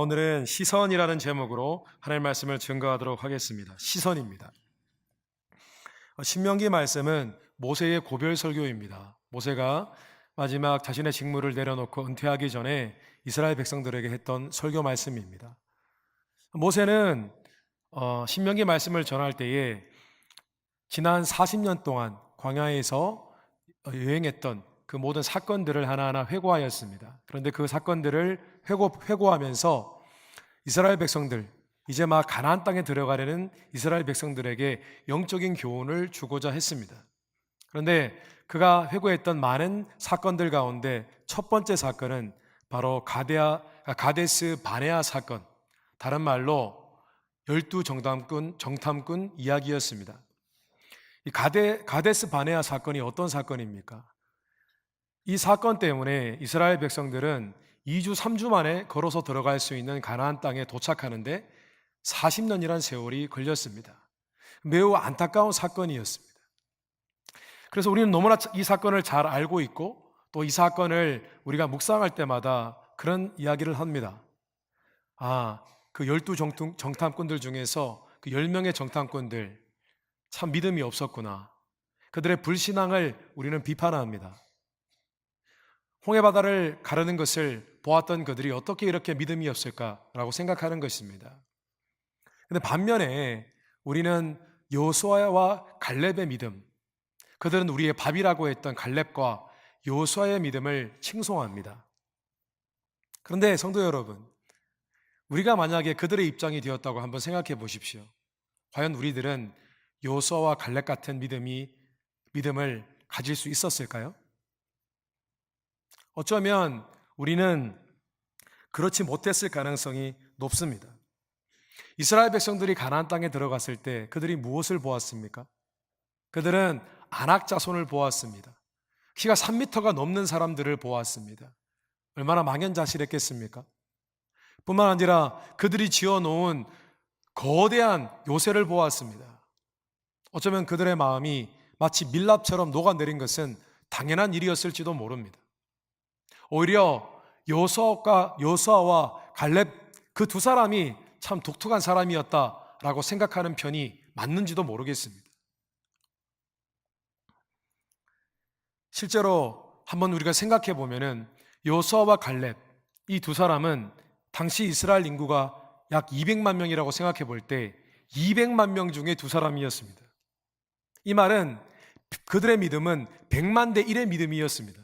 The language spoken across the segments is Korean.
오늘은 시선이라는 제목으로 하나님의 말씀을 증거하도록 하겠습니다. 시선입니다. 신명기 말씀은 모세의 고별 설교입니다. 모세가 마지막 자신의 직무를 내려놓고 은퇴하기 전에 이스라엘 백성들에게 했던 설교 말씀입니다. 모세는 신명기 말씀을 전할 때에 지난 40년 동안 광야에서 여행했던 그 모든 사건들을 하나하나 회고하였습니다. 그런데 그 사건들을 회고하면서 이스라엘 백성들, 이제 막 가나안 땅에 들어가려는 이스라엘 백성들에게 영적인 교훈을 주고자 했습니다. 그런데 그가 회고했던 많은 사건들 가운데 첫 번째 사건은 바로 가데스 바네아 사건, 다른 말로 12정탐꾼 이야기였습니다. 이 가데스 바네아 사건이 어떤 사건입니까? 이 사건 때문에 이스라엘 백성들은 2주, 3주 만에 걸어서 들어갈 수 있는 가나안 땅에 도착하는데 40년이란 세월이 걸렸습니다. 매우 안타까운 사건이었습니다. 그래서 우리는 너무나 이 사건을 잘 알고 있고 또 이 사건을 우리가 묵상할 때마다 그런 이야기를 합니다. 그 12정탐꾼들 중에서 그 10명의 정탐꾼들 참 믿음이 없었구나. 그들의 불신앙을 우리는 비판합니다. 홍해바다를 가르는 것을 보았던 그들이 어떻게 이렇게 믿음이 없을까라고 생각하는 것입니다. 그런데 반면에 우리는 여호수아와 갈렙의 믿음, 그들은 우리의 밥이라고 했던 갈렙과 여호수아의 믿음을 칭송합니다. 그런데 성도 여러분, 우리가 만약에 그들의 입장이 되었다고 한번 생각해 보십시오. 과연 우리들은 여호수아와 갈렙 같은 믿음을 가질 수 있었을까요? 어쩌면 우리는 그렇지 못했을 가능성이 높습니다. 이스라엘 백성들이 가나안 땅에 들어갔을 때 그들이 무엇을 보았습니까? 그들은 아낙 자손을 보았습니다. 키가 3m가 넘는 사람들을 보았습니다. 얼마나 망연자실했겠습니까? 뿐만 아니라 그들이 지어놓은 거대한 요새를 보았습니다. 어쩌면 그들의 마음이 마치 밀랍처럼 녹아내린 것은 당연한 일이었을지도 모릅니다. 오히려 여호수아와 갈렙 그 두 사람이 참 독특한 사람이었다라고 생각하는 편이 맞는지도 모르겠습니다. 실제로 한번 우리가 생각해 보면은 여호수아와 갈렙 이 두 사람은 당시 이스라엘 인구가 약 200만 명이라고 생각해 볼 때 200만 명 중에 두 사람이었습니다. 이 말은 그들의 믿음은 100만 대 1의 믿음이었습니다.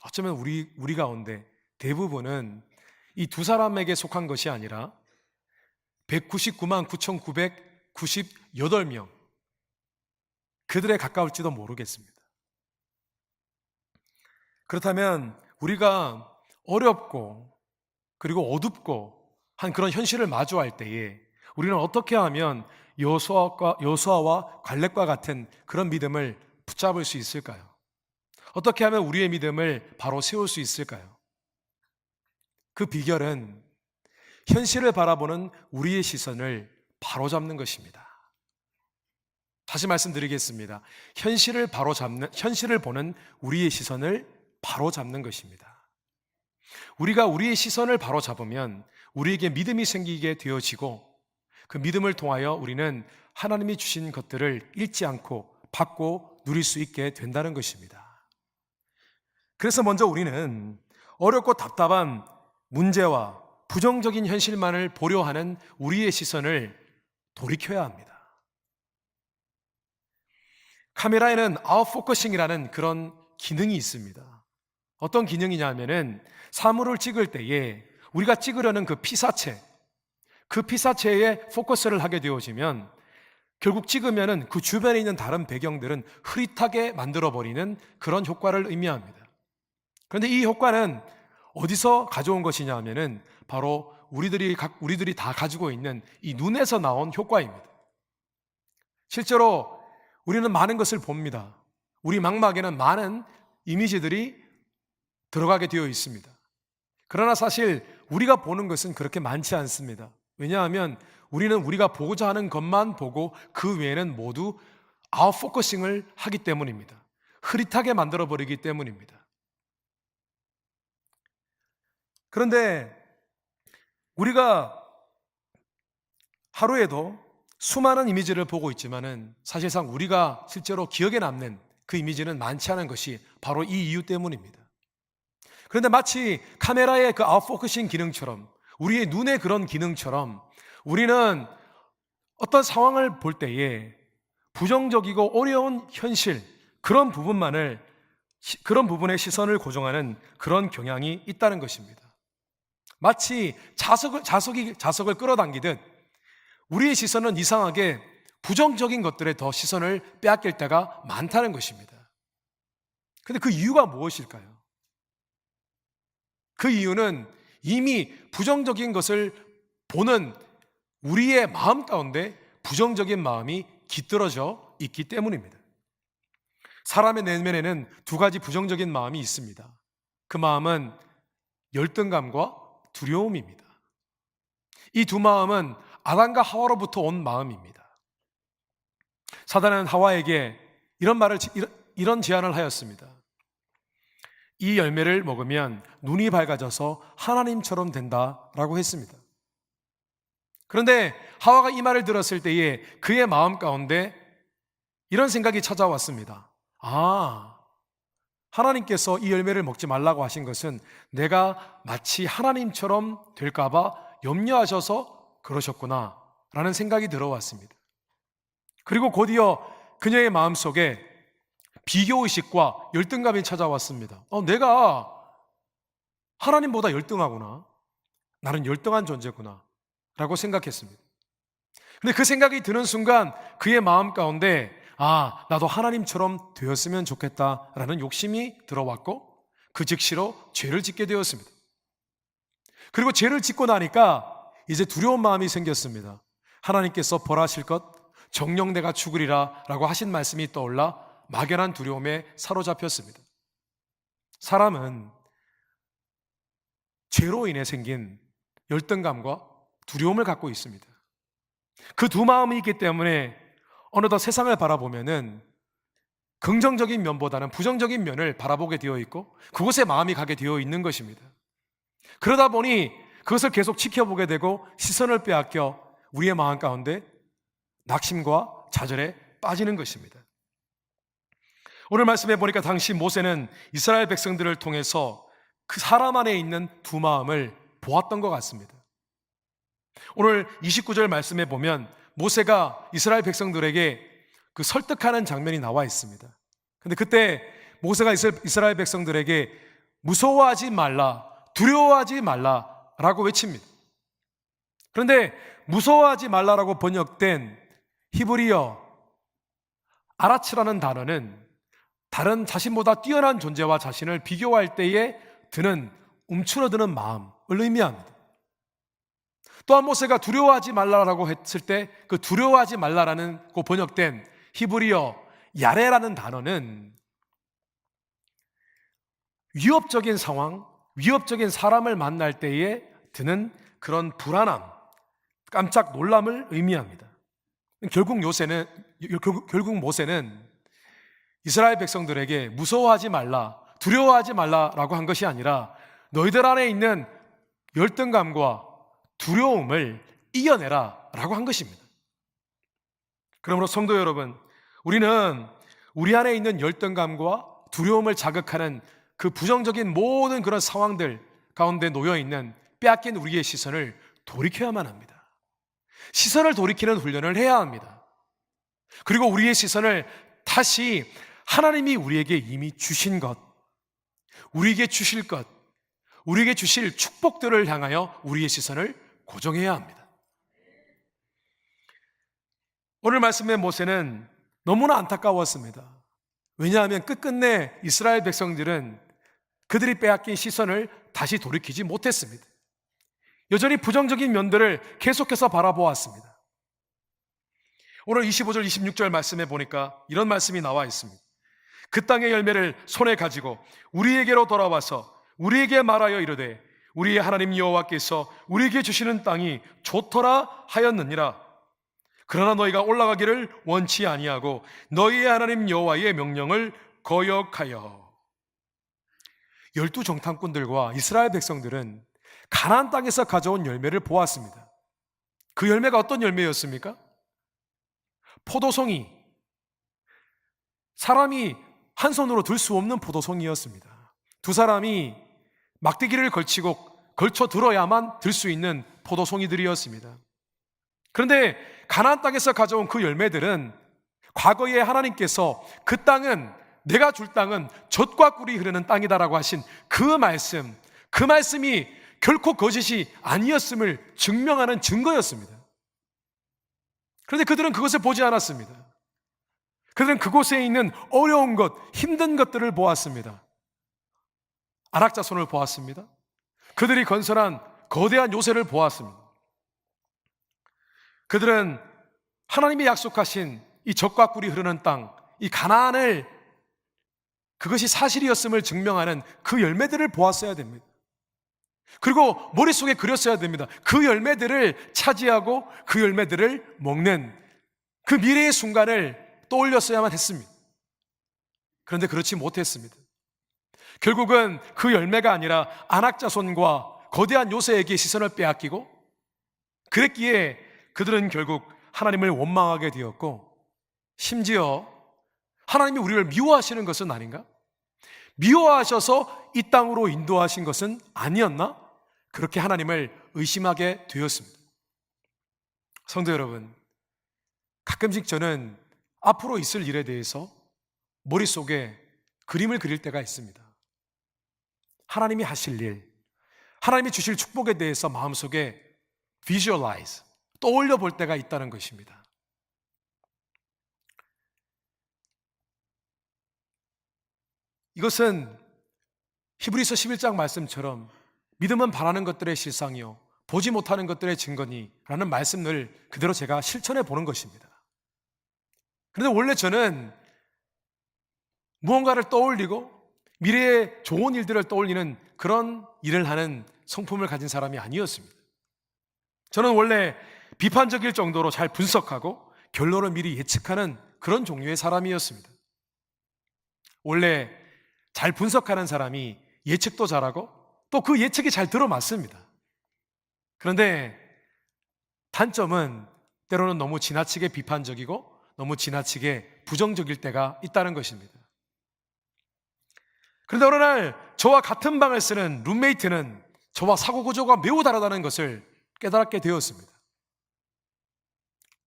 어쩌면 우리 가운데 대부분은 이 두 사람에게 속한 것이 아니라 199만 9,998명 그들에 가까울지도 모르겠습니다. 그렇다면 우리가 어렵고 그리고 어둡고 한 그런 현실을 마주할 때에 우리는 어떻게 하면 여호수아와 갈렙과 같은 그런 믿음을 붙잡을 수 있을까요? 어떻게 하면 우리의 믿음을 바로 세울 수 있을까요? 그 비결은 현실을 바라보는 우리의 시선을 바로잡는 것입니다. 다시 말씀드리겠습니다. 현실을 보는 우리의 시선을 바로잡는 것입니다. 우리가 우리의 시선을 바로잡으면 우리에게 믿음이 생기게 되어지고 그 믿음을 통하여 우리는 하나님이 주신 것들을 잃지 않고 받고 누릴 수 있게 된다는 것입니다. 그래서 먼저 우리는 어렵고 답답한 문제와 부정적인 현실만을 보려 하는 우리의 시선을 돌이켜야 합니다. 카메라에는 아웃포커싱이라는 그런 기능이 있습니다. 어떤 기능이냐면은 사물을 찍을 때에 우리가 찍으려는 그 피사체에 포커스를 하게 되어지면 결국 찍으면은 그 주변에 있는 다른 배경들은 흐릿하게 만들어버리는 그런 효과를 의미합니다. 그런데 이 효과는 어디서 가져온 것이냐 하면은 바로 우리들이 다 가지고 있는 이 눈에서 나온 효과입니다. 실제로 우리는 많은 것을 봅니다. 우리 망막에는 많은 이미지들이 들어가게 되어 있습니다. 그러나 사실 우리가 보는 것은 그렇게 많지 않습니다. 왜냐하면 우리는 우리가 보고자 하는 것만 보고 그 외에는 모두 아웃포커싱을 하기 때문입니다. 흐릿하게 만들어버리기 때문입니다. 그런데 우리가 하루에도 수많은 이미지를 보고 있지만은 사실상 우리가 실제로 기억에 남는 그 이미지는 많지 않은 것이 바로 이 이유 때문입니다. 그런데 마치 카메라의 그 아웃포커싱 기능처럼, 우리의 눈의 그런 기능처럼 우리는 어떤 상황을 볼 때에 부정적이고 어려운 현실, 그런 부분에 시선을 고정하는 그런 경향이 있다는 것입니다. 마치 자석을 끌어당기듯 우리의 시선은 이상하게 부정적인 것들에 더 시선을 빼앗길 때가 많다는 것입니다. 근데 그 이유가 무엇일까요? 그 이유는 이미 부정적인 것을 보는 우리의 마음 가운데 부정적인 마음이 깃들어져 있기 때문입니다. 사람의 내면에는 두 가지 부정적인 마음이 있습니다. 그 마음은 열등감과 두려움입니다. 이 두 마음은 아담과 하와로부터 온 마음입니다. 사단은 하와에게 이런 제안을 하였습니다. 이 열매를 먹으면 눈이 밝아져서 하나님처럼 된다라고 했습니다. 그런데 하와가 이 말을 들었을 때에 그의 마음 가운데 이런 생각이 찾아왔습니다. 하나님께서 이 열매를 먹지 말라고 하신 것은 내가 마치 하나님처럼 될까봐 염려하셔서 그러셨구나 라는 생각이 들어왔습니다. 그리고 곧이어 그녀의 마음속에 비교의식과 열등감이 찾아왔습니다. 내가 하나님보다 열등하구나, 나는 열등한 존재구나 라고 생각했습니다. 근데 그 생각이 드는 순간 그의 마음 가운데 나도 하나님처럼 되었으면 좋겠다라는 욕심이 들어왔고 그 즉시로 죄를 짓게 되었습니다. 그리고 죄를 짓고 나니까 이제 두려운 마음이 생겼습니다. 하나님께서 벌하실 것 정녕 내가 죽으리라 라고 하신 말씀이 떠올라 막연한 두려움에 사로잡혔습니다. 사람은 죄로 인해 생긴 열등감과 두려움을 갖고 있습니다. 그 두 마음이 있기 때문에 어느덧 세상을 바라보면은 긍정적인 면보다는 부정적인 면을 바라보게 되어 있고 그곳에 마음이 가게 되어 있는 것입니다. 그러다 보니 그것을 계속 지켜보게 되고 시선을 빼앗겨 우리의 마음 가운데 낙심과 좌절에 빠지는 것입니다. 오늘 말씀해 보니까 당시 모세는 이스라엘 백성들을 통해서 그 사람 안에 있는 두 마음을 보았던 것 같습니다. 오늘 29절 말씀해 보면 모세가 이스라엘 백성들에게 그 설득하는 장면이 나와 있습니다. 근데 그때 모세가 이스라엘 백성들에게 무서워하지 말라, 두려워하지 말라라고 외칩니다. 그런데 무서워하지 말라라고 번역된 히브리어 아라츠라는 단어는 다른 자신보다 뛰어난 존재와 자신을 비교할 때에 드는 움츠러드는 마음을 의미합니다. 또한 모세가 두려워하지 말라라고 했을 때 그 두려워하지 말라라는 그 번역된 히브리어 야레라는 단어는 위협적인 상황, 위협적인 사람을 만날 때에 드는 그런 불안함, 깜짝 놀람을 의미합니다. 결국 모세는 이스라엘 백성들에게 무서워하지 말라, 두려워하지 말라라고 한 것이 아니라 너희들 안에 있는 열등감과 두려움을 이겨내라 라고 한 것입니다. 그러므로 성도 여러분, 우리는 우리 안에 있는 열등감과 두려움을 자극하는 그 부정적인 모든 그런 상황들 가운데 놓여있는 빼앗긴 우리의 시선을 돌이켜야만 합니다. 시선을 돌이키는 훈련을 해야 합니다. 그리고 우리의 시선을 다시 하나님이 우리에게 이미 주신 것, 우리에게 주실 것, 우리에게 주실 축복들을 향하여 우리의 시선을 고정해야 합니다. 오늘 말씀의 모세는 너무나 안타까웠습니다. 왜냐하면 끝끝내 이스라엘 백성들은 그들이 빼앗긴 시선을 다시 돌이키지 못했습니다. 여전히 부정적인 면들을 계속해서 바라보았습니다. 오늘 25절, 26절 말씀에 보니까 이런 말씀이 나와 있습니다. 그 땅의 열매를 손에 가지고 우리에게로 돌아와서 우리에게 말하여 이르되 우리의 하나님 여호와께서 우리에게 주시는 땅이 좋더라 하였느니라. 그러나 너희가 올라가기를 원치 아니하고 너희의 하나님 여호와의 명령을 거역하여. 12 정탐꾼들과 이스라엘 백성들은 가나안 땅에서 가져온 열매를 보았습니다. 그 열매가 어떤 열매였습니까? 포도송이, 사람이 한 손으로 들 수 없는 포도송이였습니다. 두 사람이 막대기를 걸쳐 들어야만 들 수 있는 포도송이들이었습니다. 그런데 가나안 땅에서 가져온 그 열매들은 과거에 하나님께서 그 땅은, 내가 줄 땅은 젖과 꿀이 흐르는 땅이다라고 하신 그 말씀이 결코 거짓이 아니었음을 증명하는 증거였습니다. 그런데 그들은 그것을 보지 않았습니다. 그들은 그곳에 있는 어려운 것, 힘든 것들을 보았습니다. 안악자손을 보았습니다. 그들이 건설한 거대한 요새를 보았습니다. 그들은 하나님이 약속하신 이 젖과 꿀이 흐르는 땅, 이 가나안을, 그것이 사실이었음을 증명하는 그 열매들을 보았어야 됩니다. 그리고 머릿속에 그렸어야 됩니다. 그 열매들을 차지하고 그 열매들을 먹는 그 미래의 순간을 떠올렸어야만 했습니다. 그런데 그렇지 못했습니다. 결국은 그 열매가 아니라 안악자손과 거대한 요새에게 시선을 빼앗기고, 그랬기에 그들은 결국 하나님을 원망하게 되었고, 심지어 하나님이 우리를 미워하시는 것은 아닌가? 미워하셔서 이 땅으로 인도하신 것은 아니었나? 그렇게 하나님을 의심하게 되었습니다. 성도 여러분, 가끔씩 저는 앞으로 있을 일에 대해서 머릿속에 그림을 그릴 때가 있습니다. 하나님이 하실 일, 하나님이 주실 축복에 대해서 마음속에 visualize, 떠올려 볼 때가 있다는 것입니다. 이것은 히브리서 11장 말씀처럼 믿음은 바라는 것들의 실상이요 보지 못하는 것들의 증거니 라는 말씀을 그대로 제가 실천해 보는 것입니다. 그런데 원래 저는 무언가를 떠올리고 미래의 좋은 일들을 떠올리는 그런 일을 하는 성품을 가진 사람이 아니었습니다. 저는 원래 비판적일 정도로 잘 분석하고 결론을 미리 예측하는 그런 종류의 사람이었습니다. 원래 잘 분석하는 사람이 예측도 잘하고 또 그 예측이 잘 들어맞습니다. 그런데 단점은 때로는 너무 지나치게 비판적이고 너무 지나치게 부정적일 때가 있다는 것입니다. 그런데 어느 날 저와 같은 방을 쓰는 룸메이트는 저와 사고 구조가 매우 다르다는 것을 깨달게 되었습니다.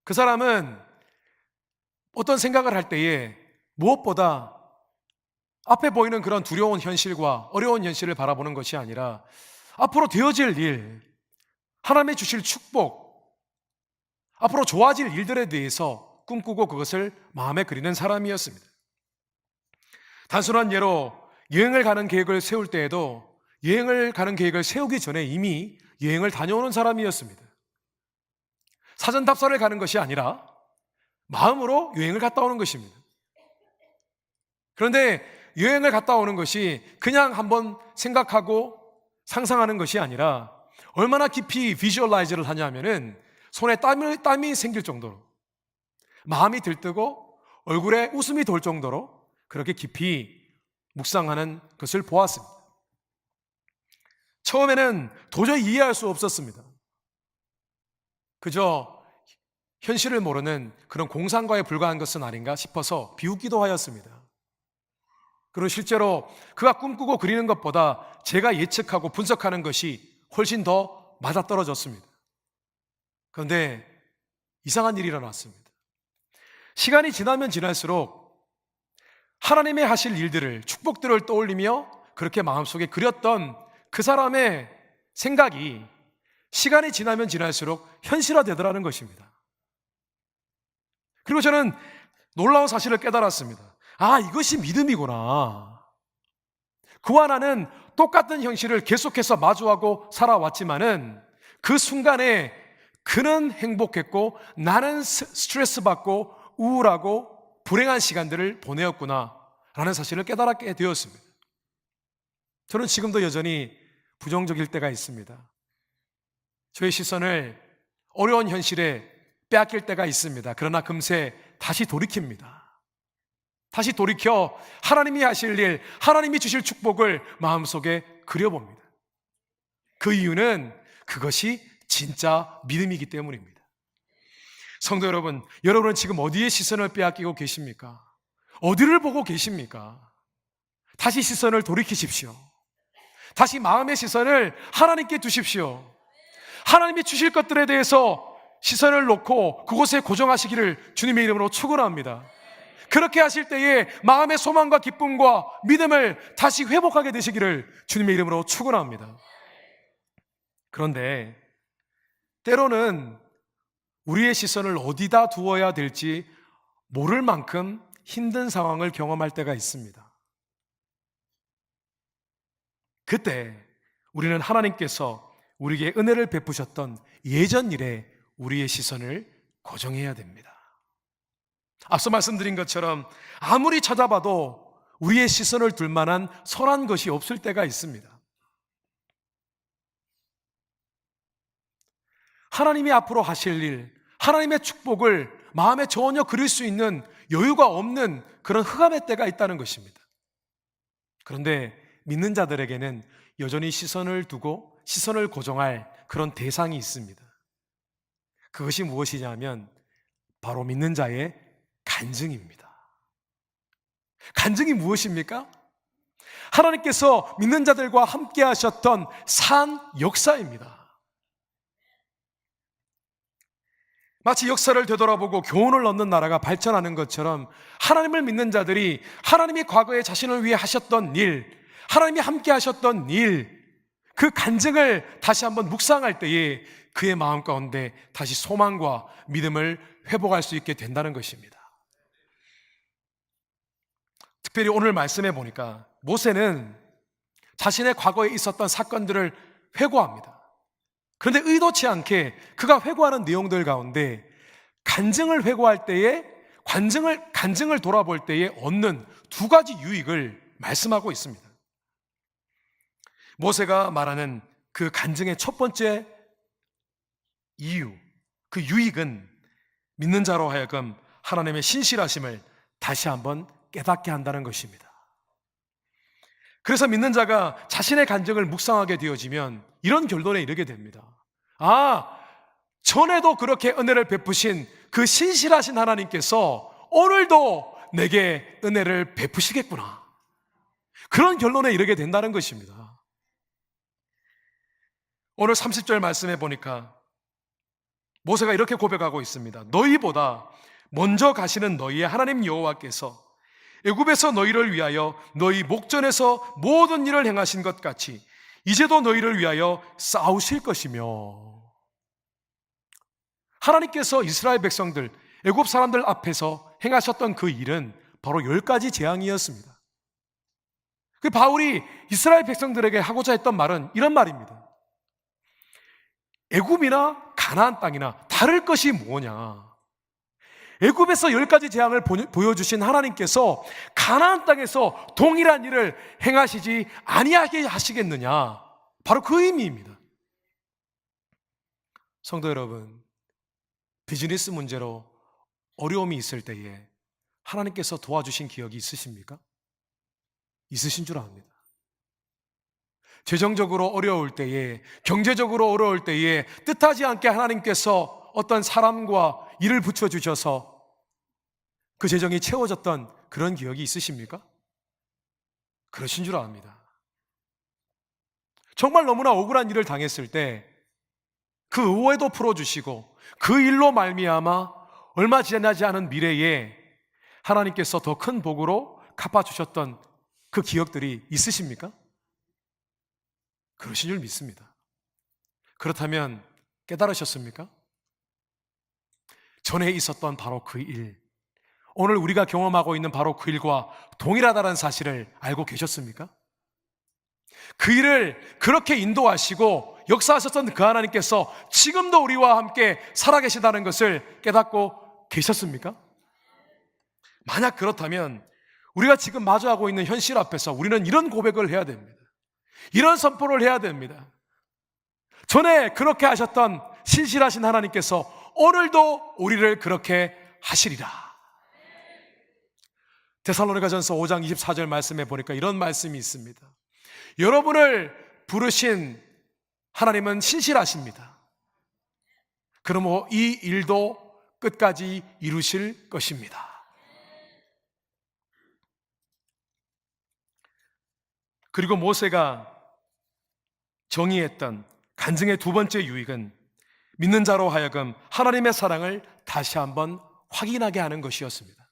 그 사람은 어떤 생각을 할 때에 무엇보다 앞에 보이는 그런 두려운 현실과 어려운 현실을 바라보는 것이 아니라 앞으로 되어질 일, 하나님의 주실 축복, 앞으로 좋아질 일들에 대해서 꿈꾸고 그것을 마음에 그리는 사람이었습니다. 단순한 예로 여행을 가는 계획을 세울 때에도 여행을 가는 계획을 세우기 전에 이미 여행을 다녀오는 사람이었습니다. 사전 답사를 가는 것이 아니라 마음으로 여행을 갔다 오는 것입니다. 그런데 여행을 갔다 오는 것이 그냥 한번 생각하고 상상하는 것이 아니라 얼마나 깊이 비주얼라이즈를 하냐면은 손에 땀이 생길 정도로, 마음이 들뜨고 얼굴에 웃음이 돌 정도로 그렇게 깊이 묵상하는 것을 보았습니다. 처음에는 도저히 이해할 수 없었습니다. 그저 현실을 모르는 그런 공상과에 불과한 것은 아닌가 싶어서 비웃기도 하였습니다. 그리고 실제로 그가 꿈꾸고 그리는 것보다 제가 예측하고 분석하는 것이 훨씬 더 맞아떨어졌습니다. 그런데 이상한 일이 일어났습니다. 시간이 지나면 지날수록 하나님의 하실 일들을, 축복들을 떠올리며 그렇게 마음속에 그렸던 그 사람의 생각이 시간이 지나면 지날수록 현실화되더라는 것입니다. 그리고 저는 놀라운 사실을 깨달았습니다. 아, 이것이 믿음이구나. 그와 나는 똑같은 현실을 계속해서 마주하고 살아왔지만은 그 순간에 그는 행복했고 나는 스트레스 받고 우울하고 불행한 시간들을 보내었구나 라는 사실을 깨달게 되었습니다. 저는 지금도 여전히 부정적일 때가 있습니다. 저의 시선을 어려운 현실에 빼앗길 때가 있습니다. 그러나 금세 다시 돌이킵니다. 다시 돌이켜 하나님이 하실 일, 하나님이 주실 축복을 마음속에 그려봅니다. 그 이유는 그것이 진짜 믿음이기 때문입니다. 성도 여러분, 여러분은 지금 어디에 시선을 빼앗기고 계십니까? 어디를 보고 계십니까? 다시 시선을 돌이키십시오. 다시 마음의 시선을 하나님께 두십시오. 하나님이 주실 것들에 대해서 시선을 놓고 그곳에 고정하시기를 주님의 이름으로 축원합니다. 그렇게 하실 때에 마음의 소망과 기쁨과 믿음을 다시 회복하게 되시기를 주님의 이름으로 축원합니다. 그런데 때로는 우리의 시선을 어디다 두어야 될지 모를 만큼 힘든 상황을 경험할 때가 있습니다. 그때 우리는 하나님께서 우리에게 은혜를 베푸셨던 예전 일에 우리의 시선을 고정해야 됩니다. 앞서 말씀드린 것처럼 아무리 찾아봐도 우리의 시선을 둘 만한 선한 것이 없을 때가 있습니다. 하나님이 앞으로 하실 일, 하나님의 축복을 마음에 전혀 그릴 수 있는 여유가 없는 그런 흑암의 때가 있다는 것입니다. 그런데 믿는 자들에게는 여전히 시선을 두고 시선을 고정할 그런 대상이 있습니다. 그것이 무엇이냐면 바로 믿는 자의 간증입니다. 간증이 무엇입니까? 하나님께서 믿는 자들과 함께 하셨던 산 역사입니다. 마치 역사를 되돌아보고 교훈을 얻는 나라가 발전하는 것처럼 하나님을 믿는 자들이 하나님이 과거에 자신을 위해 하셨던 일, 하나님이 함께 하셨던 일, 그 간증을 다시 한번 묵상할 때에 그의 마음 가운데 다시 소망과 믿음을 회복할 수 있게 된다는 것입니다. 특별히 오늘 말씀해 보니까 모세는 자신의 과거에 있었던 사건들을 회고합니다. 그런데 의도치 않게 그가 회고하는 내용들 가운데 간증을 회고할 때에 간증을 돌아볼 때에 얻는 두 가지 유익을 말씀하고 있습니다. 모세가 말하는 그 간증의 첫 번째 이유, 그 유익은 믿는 자로 하여금 하나님의 신실하심을 다시 한번 깨닫게 한다는 것입니다. 그래서 믿는 자가 자신의 간증을 묵상하게 되어지면 이런 결론에 이르게 됩니다. 아, 전에도 그렇게 은혜를 베푸신 그 신실하신 하나님께서 오늘도 내게 은혜를 베푸시겠구나. 그런 결론에 이르게 된다는 것입니다. 오늘 30절 말씀해 보니까 모세가 이렇게 고백하고 있습니다. 너희보다 먼저 가시는 너희의 하나님 여호와께서 애굽에서 너희를 위하여 너희 목전에서 모든 일을 행하신 것 같이 이제도 너희를 위하여 싸우실 것이며, 하나님께서 이스라엘 백성들, 애굽 사람들 앞에서 행하셨던 그 일은 바로 10가지 재앙이었습니다. 그 바울이 이스라엘 백성들에게 하고자 했던 말은 이런 말입니다. 애굽이나 가나안 땅이나 다를 것이 뭐냐? 애굽에서 10가지 재앙을 보여주신 하나님께서 가나안 땅에서 동일한 일을 행하시지 아니하게 하시겠느냐? 바로 그 의미입니다. 성도 여러분, 비즈니스 문제로 어려움이 있을 때에 하나님께서 도와주신 기억이 있으십니까? 있으신 줄 압니다. 재정적으로 어려울 때에, 경제적으로 어려울 때에 뜻하지 않게 하나님께서 어떤 사람과 일을 붙여주셔서 그 재정이 채워졌던 그런 기억이 있으십니까? 그러신 줄 압니다. 정말 너무나 억울한 일을 당했을 때 그 오해도 풀어주시고 그 일로 말미암아 얼마 지나지 않은 미래에 하나님께서 더 큰 복으로 갚아주셨던 그 기억들이 있으십니까? 그러신 줄 믿습니다. 그렇다면 깨달으셨습니까? 전에 있었던 바로 그 일, 오늘 우리가 경험하고 있는 바로 그 일과 동일하다는 사실을 알고 계셨습니까? 그 일을 그렇게 인도하시고 역사하셨던 그 하나님께서 지금도 우리와 함께 살아계시다는 것을 깨닫고 계셨습니까? 만약 그렇다면 우리가 지금 마주하고 있는 현실 앞에서 우리는 이런 고백을 해야 됩니다. 이런 선포를 해야 됩니다. 전에 그렇게 하셨던 신실하신 하나님께서 오늘도 우리를 그렇게 하시리라. 데살로니가전서 5장 24절 말씀에 보니까 이런 말씀이 있습니다. 여러분을 부르신 하나님은 신실하십니다. 그러므로 이 일도 끝까지 이루실 것입니다. 그리고 모세가 정의했던 간증의 두 번째 유익은 믿는 자로 하여금 하나님의 사랑을 다시 한번 확인하게 하는 것이었습니다.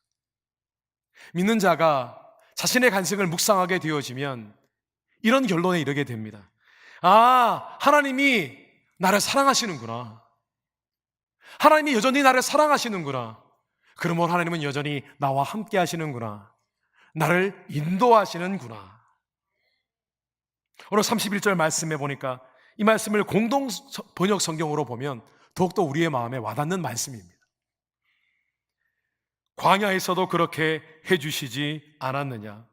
믿는 자가 자신의 간증을 묵상하게 되어지면 이런 결론에 이르게 됩니다. 아, 하나님이 나를 사랑하시는구나. 하나님이 여전히 나를 사랑하시는구나. 그러므로 하나님은 여전히 나와 함께 하시는구나. 나를 인도하시는구나. 오늘 31절 말씀에 보니까 이 말씀을 공동 번역 성경으로 보면 더욱더 우리의 마음에 와닿는 말씀입니다. 광야에서도 그렇게 해주시지 않았느냐?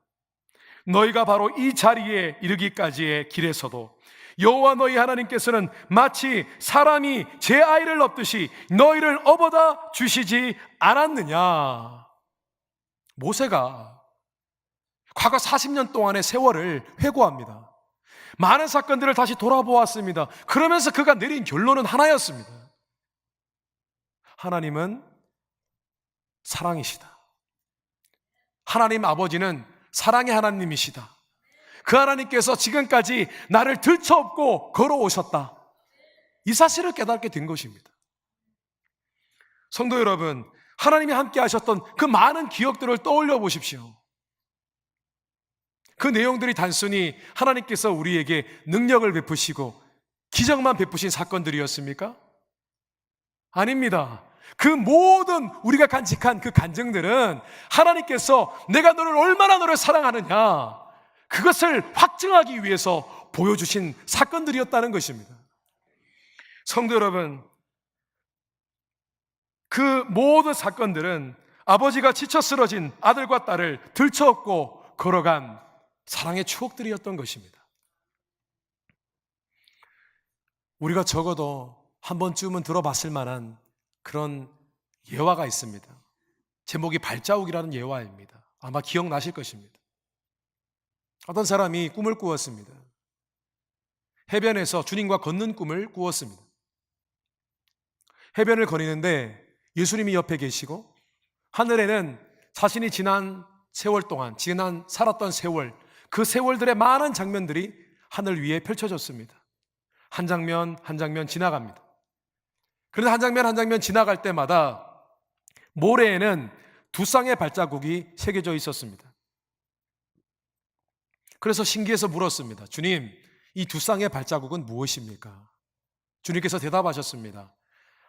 너희가 바로 이 자리에 이르기까지의 길에서도 여호와 너희 하나님께서는 마치 사람이 제 아이를 업듯이 너희를 업어다 주시지 않았느냐? 모세가 과거 40년 동안의 세월을 회고합니다. 많은 사건들을 다시 돌아보았습니다. 그러면서 그가 내린 결론은 하나였습니다. 하나님은 사랑이시다. 하나님 아버지는 사랑의 하나님이시다. 그 하나님께서 지금까지 나를 들쳐업고 걸어오셨다. 이 사실을 깨닫게 된 것입니다. 성도 여러분, 하나님이 함께 하셨던 그 많은 기억들을 떠올려 보십시오. 그 내용들이 단순히 하나님께서 우리에게 능력을 베푸시고 기적만 베푸신 사건들이었습니까? 아닙니다. 그 모든 우리가 간직한 그 간증들은 하나님께서 내가 얼마나 너를 사랑하느냐, 그것을 확증하기 위해서 보여주신 사건들이었다는 것입니다. 성도 여러분, 그 모든 사건들은 아버지가 지쳐 쓰러진 아들과 딸을 들쳐업고 걸어간 사랑의 추억들이었던 것입니다. 우리가 적어도 한 번쯤은 들어봤을 만한 그런 예화가 있습니다. 제목이 발자국이라는 예화입니다. 아마 기억나실 것입니다. 어떤 사람이 꿈을 꾸었습니다. 해변에서 주님과 걷는 꿈을 꾸었습니다. 해변을 거니는데 예수님이 옆에 계시고 하늘에는 자신이 지난 세월 동안 살았던 세월, 그 세월들의 많은 장면들이 하늘 위에 펼쳐졌습니다. 한 장면 한 장면 지나갑니다. 그런데 한 장면 한 장면 지나갈 때마다 모래에는 두 쌍의 발자국이 새겨져 있었습니다. 그래서 신기해서 물었습니다. 주님, 이 두 쌍의 발자국은 무엇입니까? 주님께서 대답하셨습니다.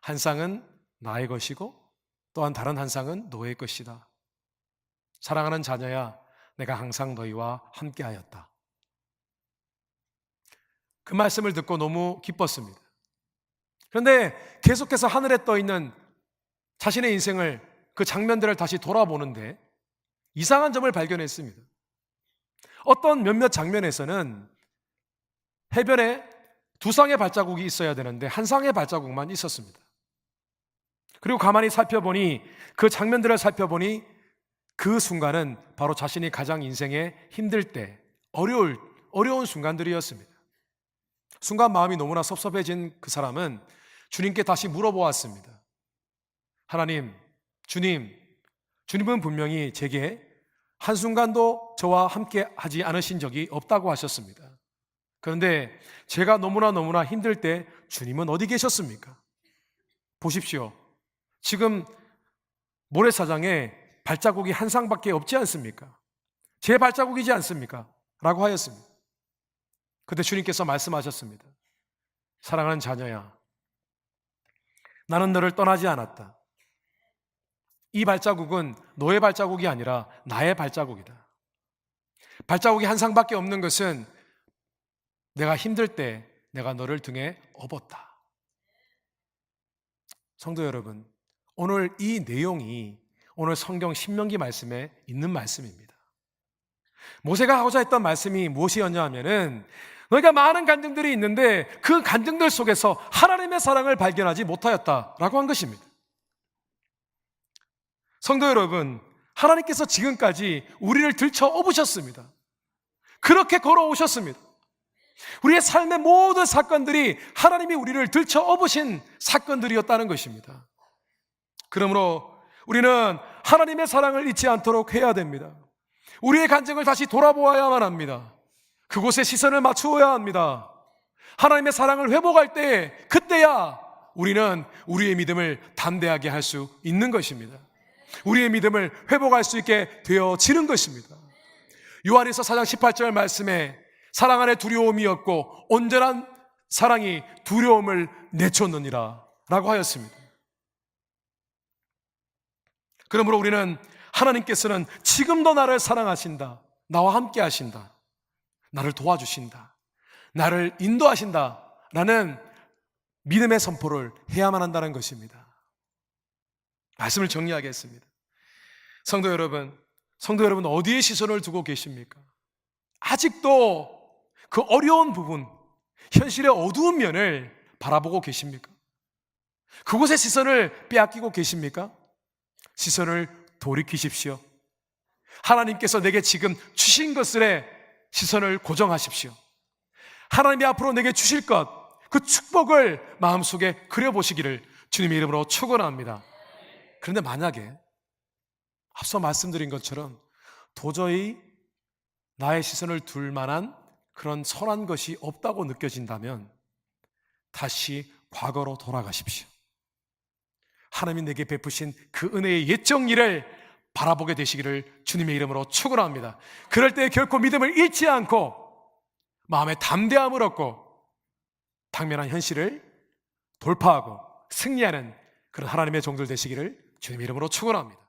한 쌍은 나의 것이고 또한 다른 한 쌍은 너의 것이다. 사랑하는 자녀야, 내가 항상 너희와 함께하였다. 그 말씀을 듣고 너무 기뻤습니다. 그런데 계속해서 하늘에 떠 있는 자신의 인생을, 그 장면들을 다시 돌아보는데 이상한 점을 발견했습니다. 어떤 몇몇 장면에서는 해변에 두 쌍의 발자국이 있어야 되는데 한 쌍의 발자국만 있었습니다. 그리고 가만히 살펴보니, 그 장면들을 살펴보니 그 순간은 바로 자신이 가장 인생에 힘들 때 어려운 순간들이었습니다. 순간 마음이 너무나 섭섭해진 그 사람은 주님께 다시 물어보았습니다. 하나님, 주님은 분명히 제게 한순간도 저와 함께 하지 않으신 적이 없다고 하셨습니다. 그런데 제가 너무나 힘들 때 주님은 어디 계셨습니까? 보십시오. 지금 모래사장에 발자국이 한 쌍밖에 없지 않습니까? 제 발자국이지 않습니까? 라고 하였습니다. 그때 주님께서 말씀하셨습니다. 사랑하는 자녀야, 나는 너를 떠나지 않았다. 이 발자국은 너의 발자국이 아니라 나의 발자국이다. 발자국이 한 쌍밖에 없는 것은 내가 힘들 때 내가 너를 등에 업었다. 성도 여러분, 오늘 이 내용이 오늘 성경 신명기 말씀에 있는 말씀입니다. 모세가 하고자 했던 말씀이 무엇이었냐 하면은, 너희가 많은 간증들이 있는데 그 간증들 속에서 하나님의 사랑을 발견하지 못하였다라고 한 것입니다. 성도 여러분, 하나님께서 지금까지 우리를 들쳐 업으셨습니다. 그렇게 걸어오셨습니다. 우리의 삶의 모든 사건들이 하나님이 우리를 들쳐업으신 사건들이었다는 것입니다. 그러므로 우리는 하나님의 사랑을 잊지 않도록 해야 됩니다. 우리의 간증을 다시 돌아보아야만 합니다. 그곳에 시선을 맞추어야 합니다. 하나님의 사랑을 회복할 때, 그때야 우리는 우리의 믿음을 담대하게 할 수 있는 것입니다. 우리의 믿음을 회복할 수 있게 되어지는 것입니다. 요한일서 4장 18절 말씀에 사랑 안에 두려움이 없고 온전한 사랑이 두려움을 내쫓느니라 라고 하였습니다. 그러므로 우리는 하나님께서는 지금도 나를 사랑하신다, 나와 함께 하신다, 나를 도와주신다, 나를 인도하신다 라는 믿음의 선포를 해야만 한다는 것입니다. 말씀을 정리하겠습니다. 성도 여러분 어디에 시선을 두고 계십니까? 아직도 그 어려운 부분, 현실의 어두운 면을 바라보고 계십니까? 그곳에 시선을 빼앗기고 계십니까? 시선을 돌이키십시오. 하나님께서 내게 지금 주신 것에 시선을 고정하십시오. 하나님이 앞으로 내게 주실 것, 그 축복을 마음속에 그려보시기를 주님의 이름으로 축원합니다. 그런데 만약에 앞서 말씀드린 것처럼 도저히 나의 시선을 둘 만한 그런 선한 것이 없다고 느껴진다면 다시 과거로 돌아가십시오. 하나님이 내게 베푸신 그 은혜의 옛 정리를 바라보게 되시기를 주님의 이름으로 축원합니다. 그럴 때 결코 믿음을 잃지 않고 마음에 담대함을 얻고 당면한 현실을 돌파하고 승리하는 그런 하나님의 종들 되시기를 주님의 이름으로 축원합니다.